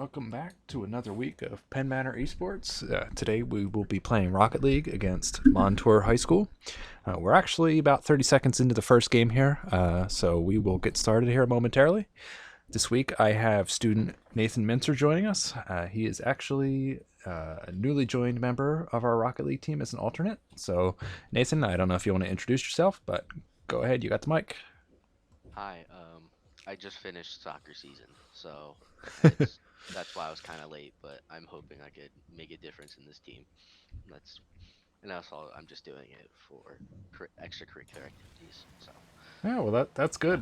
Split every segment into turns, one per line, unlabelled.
Welcome back to another week of Penn Manor Esports. Today we will be playing Rocket League against Montour High School. We're actually about 30 seconds into the first game here, so we will get started here momentarily. This week I have student Nathan Mincer joining us. He is actually a newly joined member of our Rocket League team as an alternate. So Nathan, I don't know if you want to introduce yourself, but go ahead, you got the mic.
Hi, I just finished soccer season, so it's that's why I was kind of late, but I'm hoping I could make a difference in this team. That's and that's all. I'm just doing it for extracurricular activities. So,
Yeah, well that's
yeah.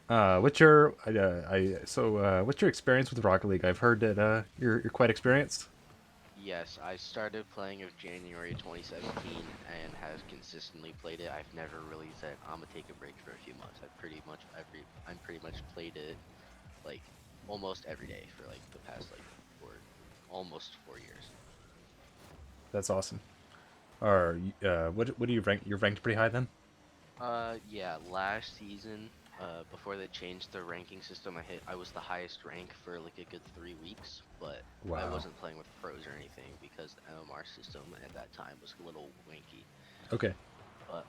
good. What's your what's your experience with Rocket League? I've heard that you're quite experienced.
Yes, I started playing of January 2017 and have consistently played it. I've never really said I'm gonna take a break for a few months. I'm pretty much played it like almost every day for like the past like four, almost 4 years.
That's awesome. Or what do you rank? You're ranked pretty high then.
Yeah, last season, before they changed the ranking system, I was the highest rank for like a good 3 weeks, but I
Wow.
wasn't playing with pros or anything because the MMR system at that time was a little wanky.
Okay.
But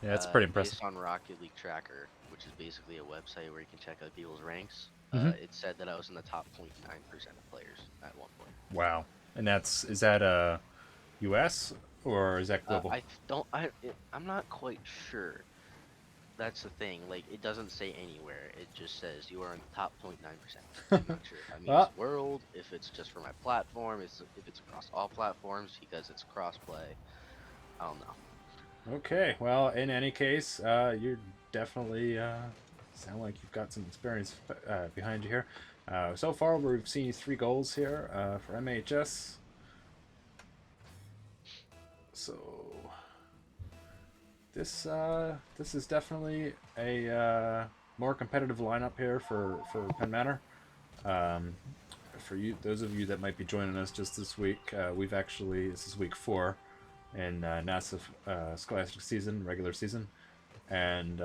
Yeah, that's pretty impressive.
based on Rocket League Tracker, which is basically a website where you can check out people's ranks,
Hmm.
it said that I was in the top 0.9% of players at one point.
Wow. And is that U.S. or is that global?
I don't I'm not quite sure. That's the thing. Like, it doesn't say anywhere. It just says you are in the top 0.9%. I'm not sure if that means
Well,
world, if it's just for my platform, if it's across all platforms because it's crossplay. I don't know.
okay. Well, in any case, you're definitely sound like you've got some experience behind you here. So far, we've seen 3 goals here for MHS. So this is definitely a more competitive lineup here for Penn Manor. Um, for you, those of you that might be joining us just this week, this is week 4 in NASA Scholastic season, regular season, and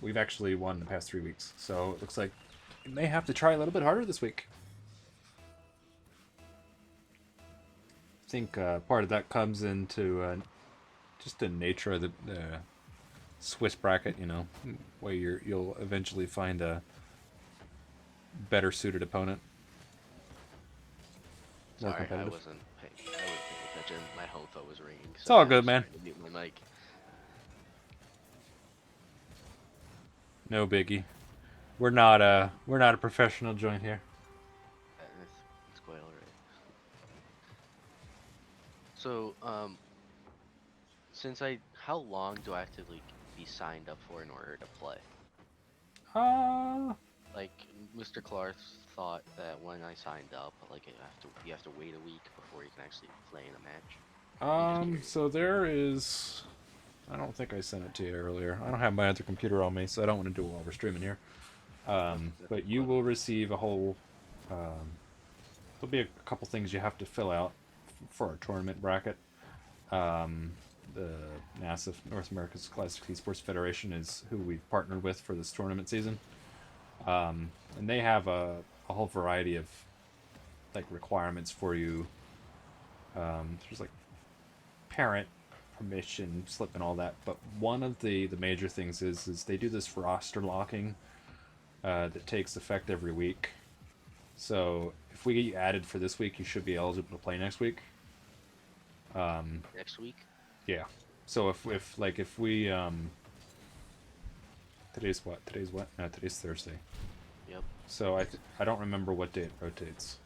we've actually won the past 3 weeks. So it looks like we may have to try a little bit harder this week. I think part of that comes into just the nature of the Swiss bracket, where you'll eventually find a better suited opponent, more
Sorry,
competitive.
I wasn't paying attention. My home phone was ringing,
It's
so
all
I
good,
was
man.
trying to mute my mic.
No biggie. We're not a professional joint here.
It's quite alright. So, how long do I have to like be signed up for in order to play?
Uh
Like Mr. Clark thought that when I signed up, like you have to wait a week before you can actually play in a match. I'm just curious.
so there is. I don't think I sent it to you earlier. I don't have my other computer on me, so I don't want to do it while we're streaming here.
That's
But you
quite
will
alright.
receive a whole. There'll be a couple things you have to fill out for our tournament bracket. The NASA North America's Classic Esports Federation is who we've partnered with for this tournament season, and they have a whole variety of like requirements for you. There's like parent permission slip and all that, but one of the major things is they do this roster locking that takes effect every week. So if we get you added for this week, you should be eligible to play next week.
Next week?
Yeah. So if we today's what? No, today's Thursday.
Yep.
So I don't remember what day it rotates.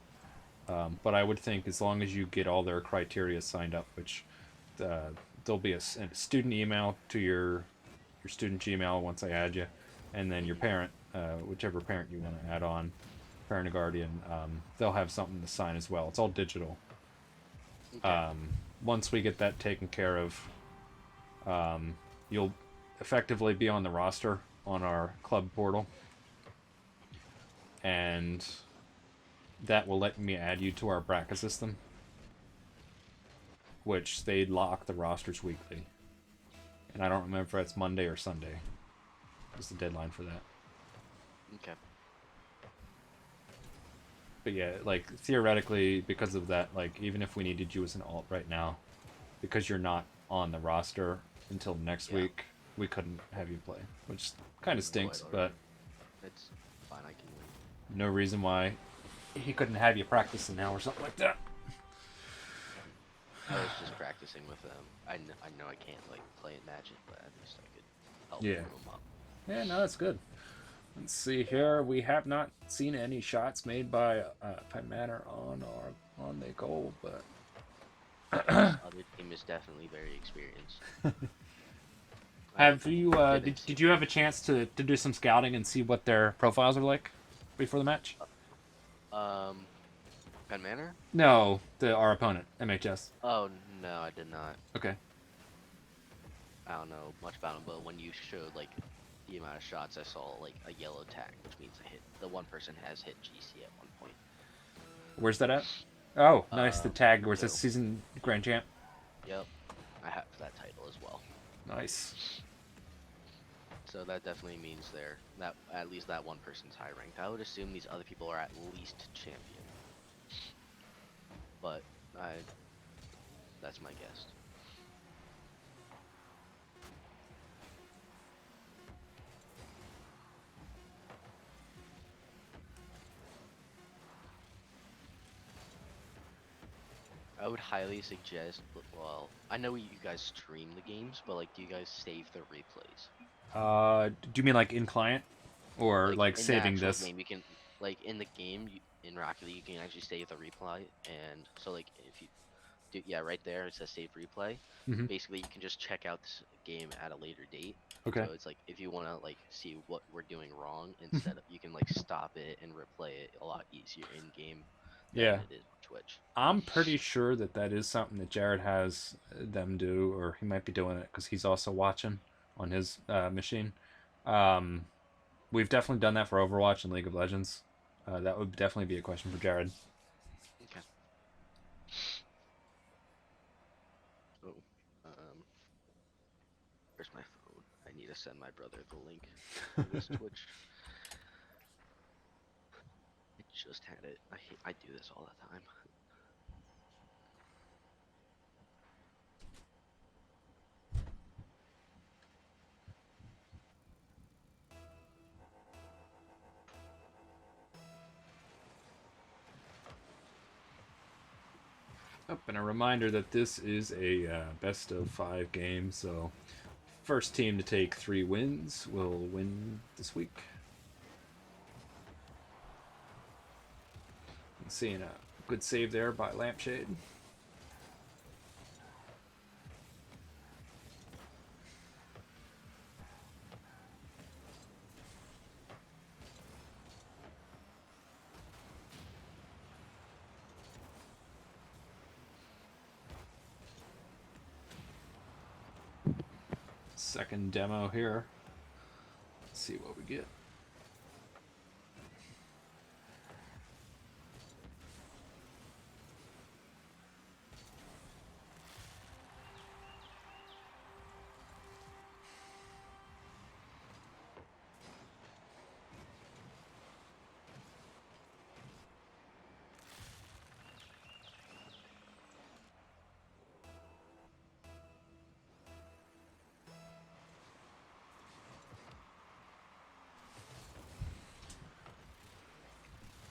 But I would think as long as you get all their criteria signed up, which uh, there'll be a student email to your student Gmail once I add you, and then your
Hmm.
parent, whichever parent you want to add on, parent or guardian, they'll have something to sign as well. It's all digital.
Okay.
Once we get that taken care of, you'll effectively be on the roster on our club portal, and that will let me add you to our bracket system, which they lock the rosters weekly. And I don't remember if that's Monday or Sunday. Is the deadline for that?
Okay.
But yeah, like theoretically, because of that, like even if we needed you as an alt right now, because you're not on the roster until next
Yeah,
week, we couldn't have you play, which kind of
quite
stinks. But
alright. It's fine, I can wait.
no reason why he couldn't have you practicing now or something like that.
I was just practicing with them. I know I can't like play in Magic, but at least I could help
Yeah.
warm them up.
Yeah, no, that's good. Let's see here. We have not seen any shots made by Penn Manor on the goal, but
This other team is definitely very experienced. I
have you
didn't
did
see.
did you have a chance to do some scouting and see what their profiles are like before the match?
Um, Penn Manor?
No, our opponent, MHS.
Oh no, I did not.
Okay.
I don't know much about them, but when you showed like the amount of shots, I saw like a yellow tag, which means I hit the one person has hit GC at one point.
Where's that at? Oh, nice. The
Um,
tag. Where's that
so
season grand champ?
yep, I have that title as well.
Nice.
So that definitely means that at least that one person's high ranked. I would assume these other people are at least champion, but I that's my guess. I would highly suggest. Well, I know you guys stream the games, but like, do you guys save the replays?
Do you mean like in client or
Like
like
in the
saving
actual
this?
game, you can like in the game in Rocket League, you can actually save the replay, and so like if you do, yeah, right there it says save replay.
Hmm.
Basically, you can just check out this game at a later date.
Okay.
So it's like if you want to like see what we're doing wrong, instead of you can like stop it and replay it a lot easier in game than
Yeah.
it is on Twitch.
I'm pretty sure that that is something that Jared has them do, or he might be doing it because he's also watching on his machine. Um, we've definitely done that for Overwatch and League of Legends. That would definitely be a question for Jared.
Okay. Oh, um, where's my phone? I need to send my brother the link to this Twitch. I just had it. I do this all the time.
Oh, and a reminder that this is a best of 5 game, so first team to take 3 wins will win this week. Seeing a good save there by Lampshade. Second demo here. Let's see what we get.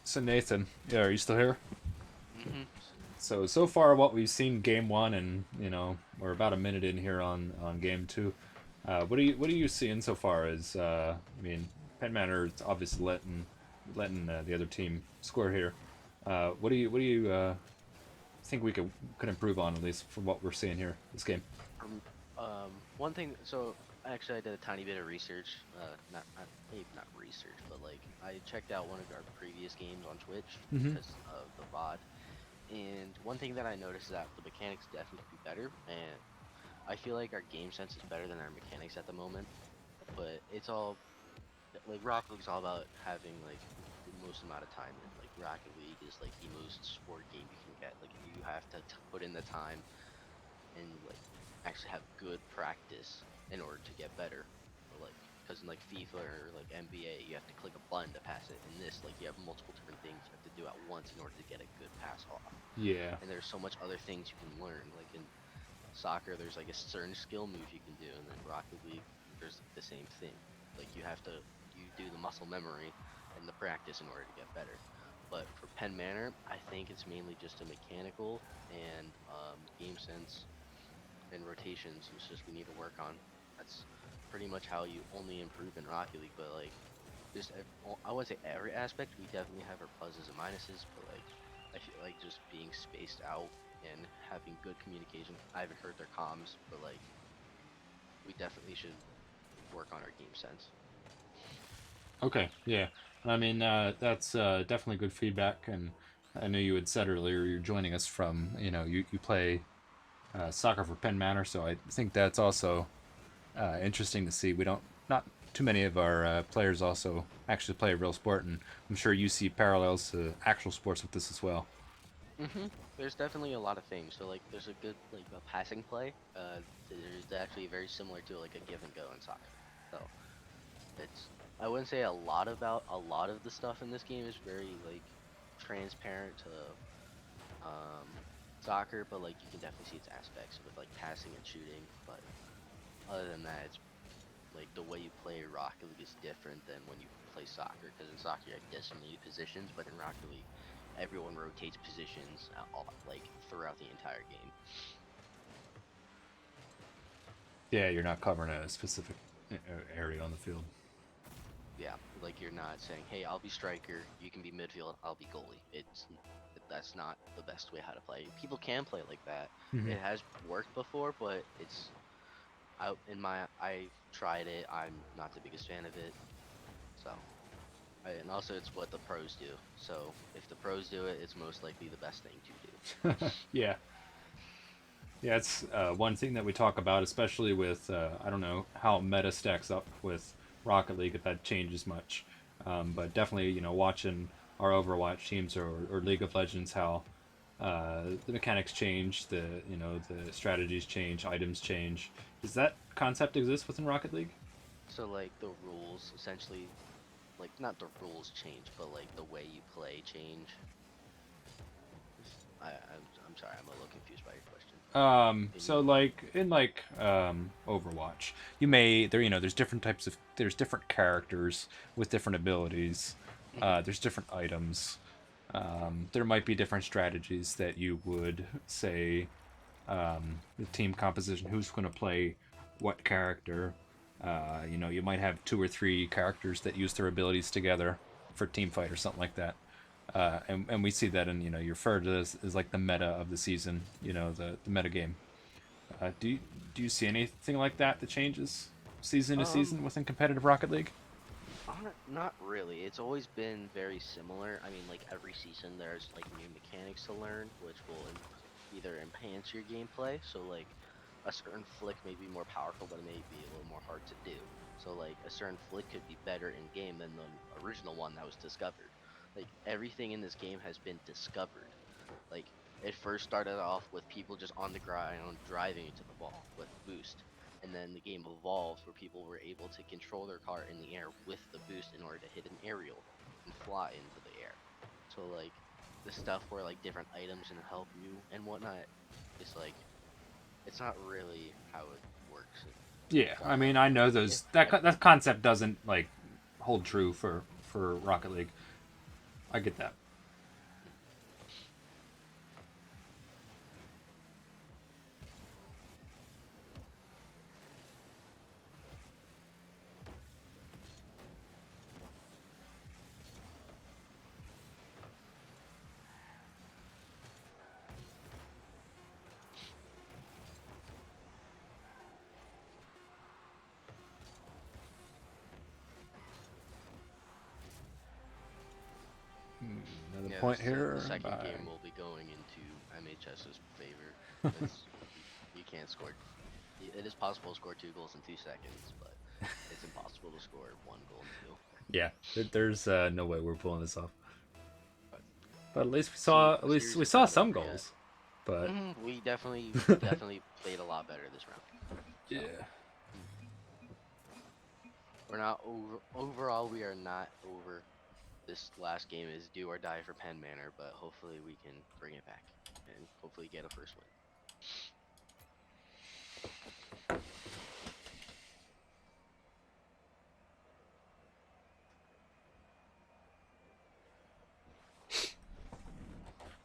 So Nathan, yeah, are you still here?
Mm-hmm.
So far, what we've seen game 1, and we're about a minute in here on game 2. What are you seeing so far? As I mean, Penn Manor is obviously letting the other team score here. What do you think we could improve on, at least from what we're seeing here this game?
One thing. So actually, I did a tiny bit of research. Not maybe not research, but like I checked out one of our previous games on Twitch
Mm-hmm.
because of the VOD. And one thing that I noticed is that the mechanics definitely could be better, and I feel like our game sense is better than our mechanics at the moment. But it's all like Rocket League's all about having like the most amount of time, and like Rocket League is like the most sport game you can get. Like you have to put in the time and like actually have good practice in order to get better. Or like because in like FIFA or like NBA, you have to click a button to pass it. In this, like you have multiple different things you have to do at once in order to get a good pass off.
Yeah.
And there's so much other things you can learn. Like in soccer, there's like a certain skill move you can do, and then Rocket League, there's the same thing. Like you do the muscle memory and the practice in order to get better. But for Penn Manor, I think it's mainly just a mechanical and game sense and rotations. It's just we need to work on. That's pretty much how you only improve in Rocket League. But like, I wouldn't say every aspect. We definitely have our pluses and minuses. But like, I feel like just being spaced out and having good communication. I haven't heard their comms, but like, we definitely should work on our game sense.
Okay. Yeah. I mean, that's definitely good feedback. And I know you had said earlier you're joining us from, you play soccer for Penn Manor, so I think that's also interesting to see. We don't, not too many of our players also actually play a real sport, and I'm sure you see parallels to actual sports with this as well.
There's definitely a lot of things. So like, there's a good like a passing play. There's actually very similar to like a give and go in soccer. So it's I wouldn't say a lot of the stuff in this game is very like transparent to soccer, but like you can definitely see its aspects with like passing and shooting. But other than that, it's like the way you play Rocket League is different than when you play soccer. Because in soccer you have designated positions, but in Rocket League, everyone rotates positions like throughout the entire game.
Yeah, you're not covering a specific area on the field.
Yeah, like you're not saying, "Hey, I'll be striker, you can be midfield, I'll be goalie." That's not the best way how to play. People can play like that.
Hmm.
It has worked before, but it's out in my I've tried it. I'm not the biggest fan of it. So, and also it's what the pros do. So, if the pros do it, it's most likely the best thing to do.
Yeah, yeah, it's one thing that we talk about, especially with I don't know how meta stacks up with Rocket League if that changes much, but definitely watching our Overwatch teams or League of Legends how the mechanics change, the strategies change, items change. Does that concept exist within Rocket League?
So, like the rules essentially, like not the rules change, but like the way you play change. I'm sorry, I'm a little confused by your question. Can
So
you?
like in Overwatch, there's different types of there's different characters with different abilities.
Mhm.
There's different items. There might be different strategies that you would say the team composition, who's going to play what character. You might have two or three characters that use their abilities together for team fight or something like that. And we see that in you refer to this as like the meta of the season, the meta game. Do you see anything like that that changes season to
Um,
season within competitive Rocket League?
Not really. It's always been very similar. I mean, like every season, there's like new mechanics to learn, which will either enhance your gameplay. So like a certain flick may be more powerful, but it may be a little more hard to do. So like a certain flick could be better in game than the original one that was discovered. Like everything in this game has been discovered. Like it first started off with people just on the ground driving into the ball with boost, and then the game evolved where people were able to control their car in the air with the boost in order to hit an aerial and fly into the air. So like the stuff where like different items and help you and whatnot, it's like it's not really how it works.
Yeah, I
But
mean, I know
if
those that concept doesn't like hold true for Rocket League. I get that. Another
yeah,
point
the
here
second
by
game will be going into MHS's favor because you can't score. It is possible to score 2 goals in 2 seconds, but it's impossible to score 1 goal in two.
yeah. There's no way we're pulling this off.
But
But at least we
see,
saw at
the
least
series
we
is
saw
not
some
over yet.
goals. But
We definitely played a lot better this round. So
yeah.
We're not overall. We are not over. This last game is do or die for Penn Manor, but hopefully we can bring it back and hopefully get a first win.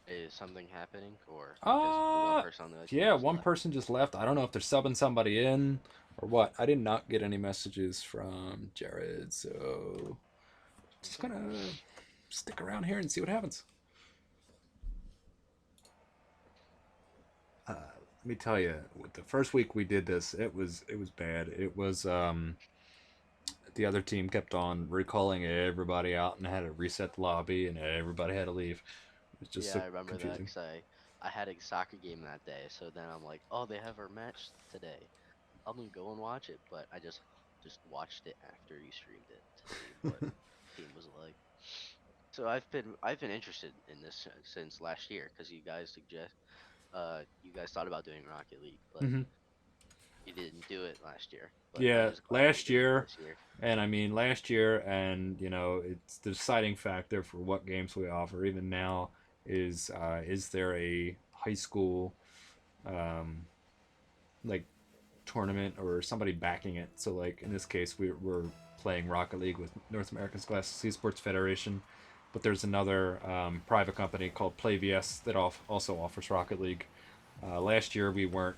Is something happening, or because the one
Uh,
person on the other team
yeah,
just
one
left?
person just left. I don't know if they're subbing somebody in or what. I did not get any messages from Jared, so just
Okay.
gonna stick around here and see what happens. Let me tell you, with the first week we did this, it was bad. It was the other team kept on recalling everybody out and had to reset the lobby, and everybody had to leave. It was just
Yeah,
so
I remember that
confusing.
because I had a soccer game that day, so then I'm like, oh, they have our match today. I'm gonna go and watch it, but I just watched it after you streamed it to see what the game was like. So I've been interested in this since last year because you guys thought about doing Rocket League, but
Hmm.
you didn't do it last year. But I'm
Yeah,
just glad you're
last
doing it
year,
this year.
and I mean last year, and it's the deciding factor for what games we offer. Even now, is there a high school um, like tournament or somebody backing it? So like in this case, we're playing Rocket League with North American Scholastic Esports Federation, but there's another private company called PlayVS that also offers Rocket League. Last year we weren't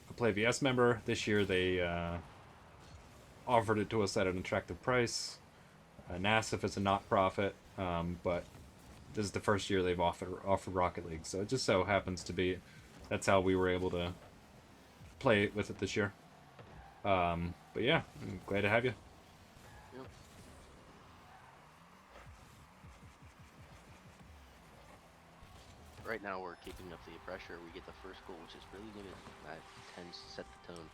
a PlayVS member. This year they offered it to us at an attractive price. NASF is a not-profit, but this is the first year they've offered Rocket League, so it just so happens to be that's how we were able to play with it this year. But yeah, I'm glad to have you.
Yep. Right now we're keeping up the pressure. We get the first goal, which is really good. That tends to set the tone.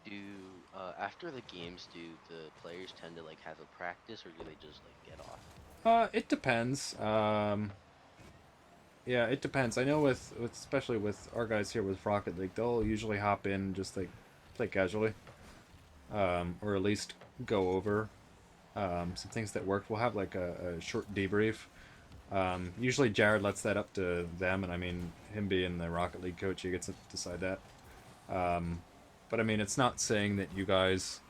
Do After the games, do the players tend to like have a practice, or do they just like get off?
It depends. Yeah, it depends. I know with especially with our guys here with Rocket League, they'll usually hop in and just like play casually, or at least go over some things that worked. We'll have like a short debrief. Usually Jared lets that up to them, and I mean him being the Rocket League coach, he gets to decide that. Um, but I mean, it's not saying that you guys.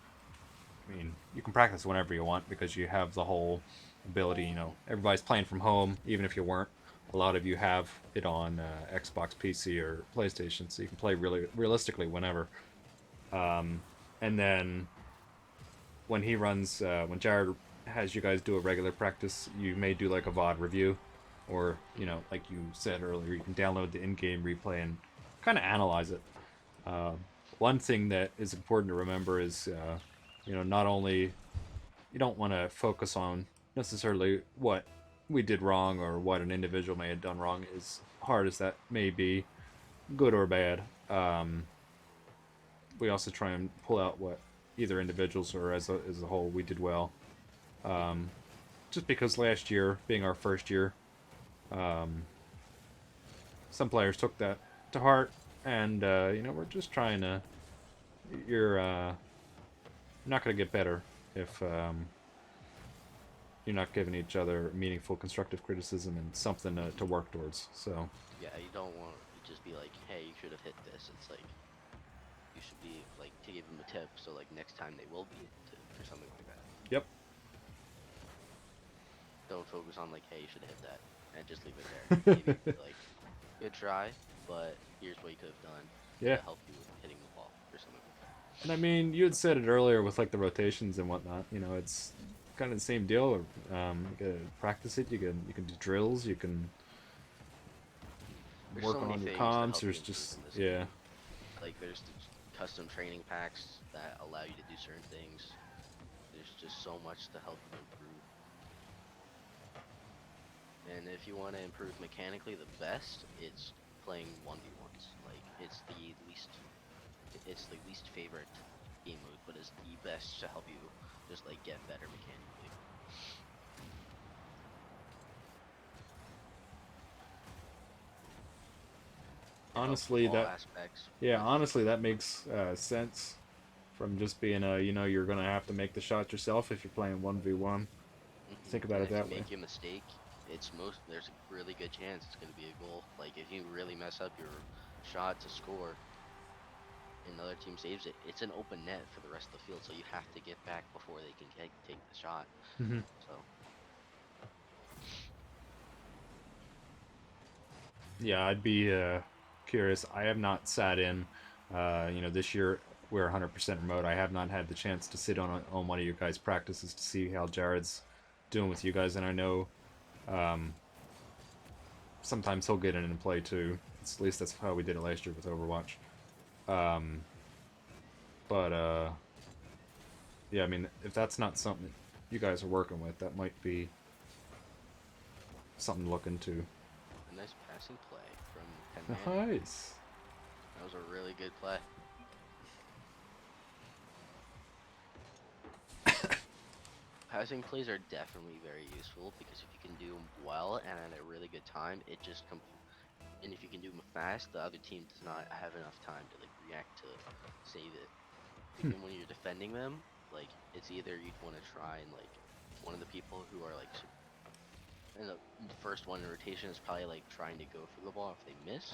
I mean, you can practice whenever you want because you have the whole ability. Everybody's playing from home, even if you weren't. A lot of you have it on Xbox, PC, or PlayStation, so you can play really realistically whenever. And then when Jared has you guys do a regular practice, you may do like a VOD review, or
Hmm.
like you said earlier, you can download the in-game replay and kind of analyze it. Uh, One thing that is important to remember is, not only you don't want to focus on necessarily what we did wrong or what an individual may have done wrong, as hard as that may be, good or bad. We also try and pull out what either individuals or as a whole we did well.
Hmm.
Just because last year being our first year, some players took that to heart, and we're just trying to. You're not going to get better if you're not giving each other meaningful constructive criticism and something to
Hmm.
work towards. So,
Yeah, you don't want to just be like, hey, you should have hit this. It's like you should be like to give them a tip, so like next time they will be able to, or something like that.
yep,
Don't focus on like, hey, you should have hit that, and just leave it there. Maybe be like, good try, but here's what you could have done
yeah.
to help you with hitting the ball, or something like that.
And I mean, you had said it earlier with like the rotations and whatnot. It's kind of the same deal. You can practice it. You can do drills. You can
There's so
work
many
on your
things to
comms.
help you
There's
improve
just
in this
yeah,
game. Like there's the custom training packs that allow you to do certain things. There's just so much to help you improve. And if you want to improve mechanically, the best it's playing 1v1s. Like it's the least favorite game mode, but it's the best to help you just like get better mechanically.
honestly,
all
that
aspects.
yeah,
With
honestly, that makes sense from just being a you're gonna have to make the shot yourself if you're playing 1v1. Think about
and
it
if you
that way.
make a mistake, there's a really good chance it's going to be a goal. Like if you really mess up your shot to score, and the other team saves it, it's an open net for the rest of the field. So you have to get back before they can take the shot.
Hmm.
So
Yeah, I'd be curious. I have not sat in. This year we're 100% remote. I have not had the chance to sit on one of you guys' practices to see how Jared's doing with you guys, and I know um, sometimes he'll get in and play too. At least that's how we did it last year with Overwatch. Um, but yeah, I mean, if that's not something that you guys are working with, that might be something to look into.
a nice passing play from Penn Manor.
Nice.
That was a really good play. Passing plays are definitely very useful because if you can do them well and at a really good time, and if you can do them fast, the other team does not have enough time to like react to save it.
Hmm.
Even when you're defending them, like it's either you'd want to try and like one of the people who are like and the first one in rotation is probably like trying to go for the ball if they miss,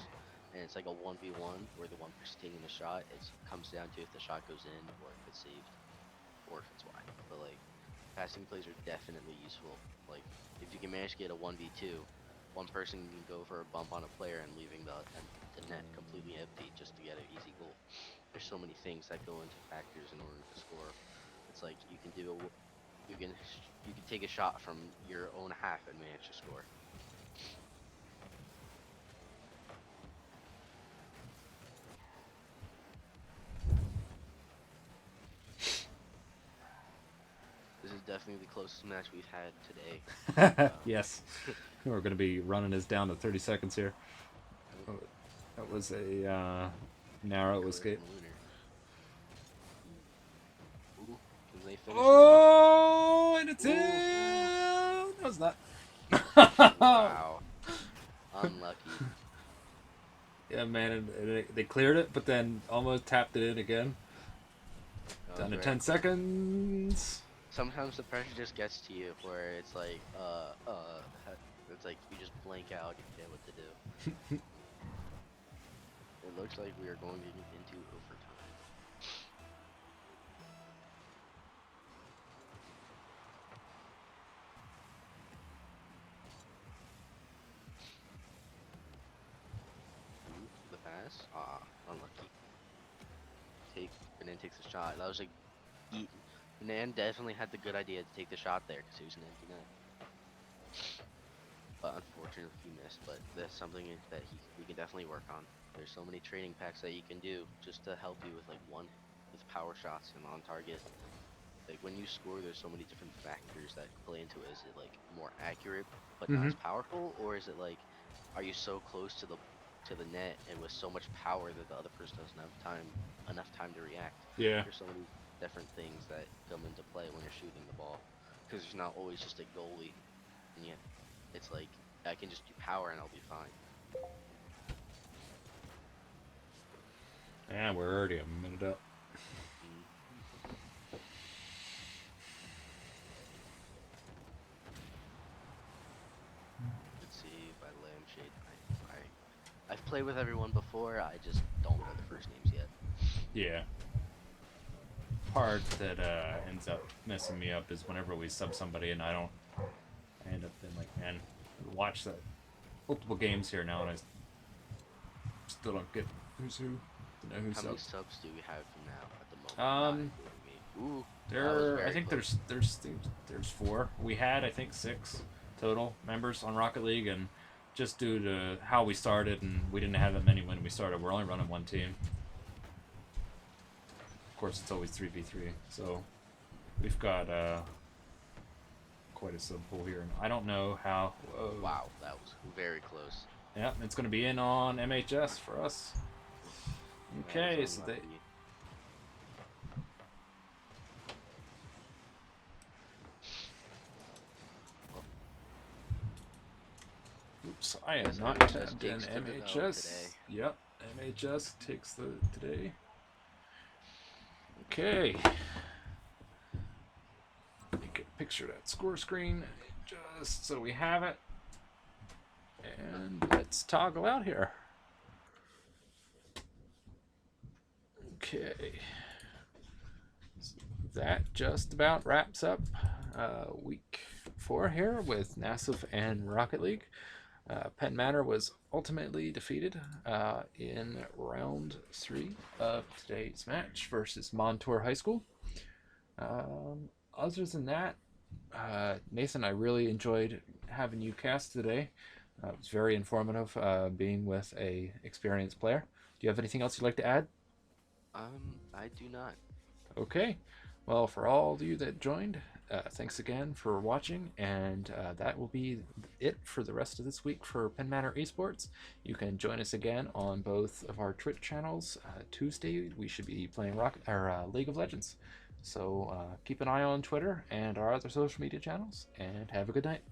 and it's like a 1v1 where the one person taking the shot it comes down to if the shot goes in or if it's saved or if it's wide. But like passing plays are definitely useful. Like if you can manage to get a 1v2, one person can go for a bump on a player and leaving the net completely empty just to get an easy goal. There's so many things that go into factors in order to score. It's like you can you can take a shot from your own half and manage to score. This is definitely the closest match we've had today.
Yes. We're going to be running this down to 30 seconds here.
Uh,
Oh, that was a narrow
Clear
escape.
from Lunar. Ooh, can they finish it off?
Oh, and it's in!
Ooh,
That was not.
wow, unlucky.
Yeah, man, they cleared it, but then almost tapped it in again.
That
Down
was
to
very
10
close.
seconds.
Sometimes the pressure just gets to you, where it's like, it's like you just blank out, you forget what to do. It looks like we are going to get into overtime. Ooh, the pass. Ah, unlucky. Banan takes a shot. That was he, Banan definitely had the good idea to take the shot there because he was an empty net. But unfortunately he missed. But that's something that we can definitely work on. There's so many training packs that you can do just to help you with like with power shots and on target. Like when you score, there's so many different factors that play into it. Is it like more accurate but not
Mm-hmm.
as powerful, or is it like, are you so close to the net and with so much power that the other person doesn't have enough time to react?
Yeah.
There's so many different things that come into play when you're shooting the ball, because there's not always just a goalie, and yet it's like I can just do power and I'll be fine.
And we're already a minute up.
Mm. Let's see if I lampshade. I've played with everyone before. I just don't know the first names yet.
Yeah. Part that ends up messing me up is whenever we sub somebody and I end up being like, man, watch that multiple games here now, and I still don't get who's who, to know who
How many
subbed.
subs do we have now at the moment, not
Um,
including me? Ooh, that was
I
very
think
close.
there's four. We had I think six total members on Rocket League, and just due to how we started, and we didn't have that many when we started. We're only running one team. Of course, it's always 3v3, so we've got quite a sub pool here. And I don't know how. Whoa.
Wow, that was very close.
Yeah, it's going to be in on MHS for us.
That is
Okay, so they.
unlucky. Well,
Oops, I
I
am
guess
not
MHS
tabbed in
takes to the dome
MHS.
today.
Yep, MHS takes the today. Okay. Get a picture of that score screen just so we have it. And let's toggle out here. Okay. So that just about wraps up week 4 here with Nassif and Rocket League. Penn Manor was ultimately defeated in round 3 of today's match versus Montour High School. Other than that, Nathan, I really enjoyed having you cast today. It was very informative being with a experienced player. Do you have anything else you'd like to add?
I do not.
Okay. Well, for all of you that joined, thanks again for watching, and that will be it for the rest of this week for Penn Manor Esports. You can join us again on both of our Twitch channels. Tuesday, we should be playing League of Legends. So keep an eye on Twitter and our other social media channels, and have a good night.